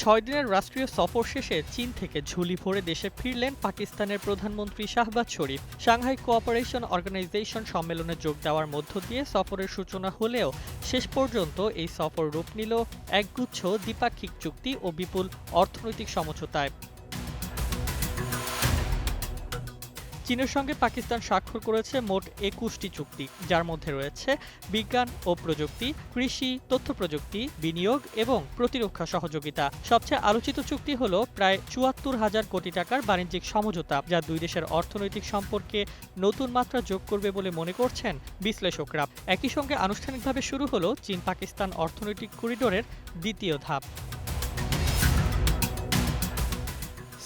৬ দিনের রাষ্ট্রীয় সফর শেষে চীন থেকে ঝুলি ভরে দেশে ফিরলেন পাকিস্তানের প্রধানমন্ত্রী শাহবাজ শরীফ। সাংহাই কোঅপারেশন অর্গানাইজেশন সম্মেলনে যোগ দেওয়ার মধ্য দিয়ে সফরের সূচনা হলেও শেষ পর্যন্ত এই সফর রূপ নিল একগুচ্ছ দ্বিপাক্ষিক চুক্তি ও বিপুল অর্থনৈতিক সমঝোতায়। চীনের সঙ্গে পাকিস্তান স্বাক্ষর করেছে মোট ২১টি চুক্তি, যার মধ্যে রয়েছে বিজ্ঞান ও প্রযুক্তি, কৃষি, তথ্য প্রযুক্তি, বিনিয়োগ এবং প্রতিরক্ষা সহযোগিতা। সবচেয়ে আলোচিত চুক্তি হল প্রায় ৭৪,০০০ কোটি টাকার বাণিজ্যিক সমঝোতা, যা দুই দেশের অর্থনৈতিক সম্পর্কে নতুন মাত্রা যোগ করবে বলে মনে করছেন বিশ্লেষকরা। একই সঙ্গে আনুষ্ঠানিকভাবে শুরু হলো চীন পাকিস্তান অর্থনৈতিক করিডোরের দ্বিতীয় ধাপ।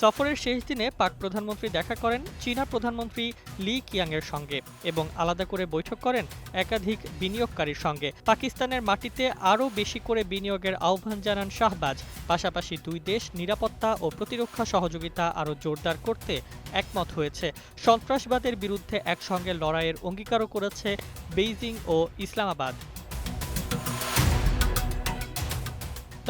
সফরের শেষ দিনে পাক প্রধানমন্ত্রী দেখা করেন চীনা প্রধানমন্ত্রী লি কিয়াংয়ের সঙ্গে এবং আলাদা করে বৈঠক করেন একাধিক বিনিয়োগকারীর সঙ্গে। পাকিস্তানের মাটিতে আরও বেশি করে বিনিয়োগের আহ্বান জানান শাহবাজ। পাশাপাশি দুই দেশ নিরাপত্তা ও প্রতিরক্ষা সহযোগিতা আরও জোরদার করতে একমত হয়েছে। সন্ত্রাসবাদের বিরুদ্ধে একসঙ্গে লড়াইয়ের অঙ্গীকারও করেছে বেইজিং ও ইসলামাবাদ।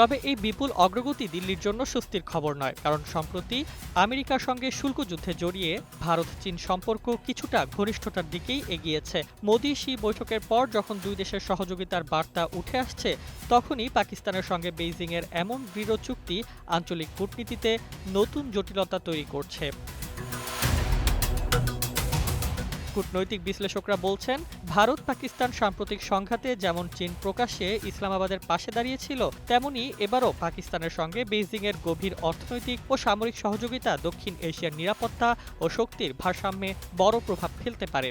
তবে এই বিপুল অগ্রগতি দিল্লির জন্য স্বস্তির খবর নয়, কারণ সম্প্রতি আমেরিকার সঙ্গে শুল্ক যুদ্ধে জড়িয়ে ভারত চীন সম্পর্ক কিছুটা ঘনিষ্ঠতার দিকেই এগিয়েছে। মোদি শি বৈঠকের পর যখন দুই দেশের সহযোগিতার বার্তা উঠে আসছে, তখনই পাকিস্তানের সঙ্গে বেইজিংয়ের এমন দৃঢ় চুক্তি আঞ্চলিক কূটনীতিতে নতুন জটিলতা তৈরি করছে। কূটনৈতিক বিশ্লেষকরা বলছেন, ভারত পাকিস্তান সাম্প্রতিক সংঘাতে যেমন চীন প্রকাশ্যে ইসলামাবাদের পাশে দাঁড়িয়েছিল, তেমনি এবারও পাকিস্তানের সঙ্গে বেইজিংয়ের গভীর অর্থনৈতিক ও সামরিক সহযোগিতা দক্ষিণ এশিয়ার নিরাপত্তা ও শক্তির ভারসাম্যে বড় প্রভাব ফেলতে পারে।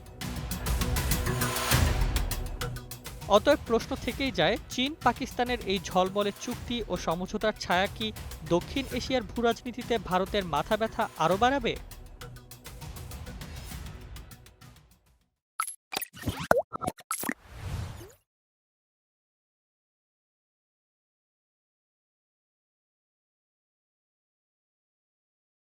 অতএব প্রশ্ন থেকেই যায়, চীন পাকিস্তানের এই ঝলমলে চুক্তি ও সমঝোতার ছায়া কি দক্ষিণ এশিয়ার ভূরাজনীতিতে ভারতের মাথা ব্যথা আরও বাড়াবে?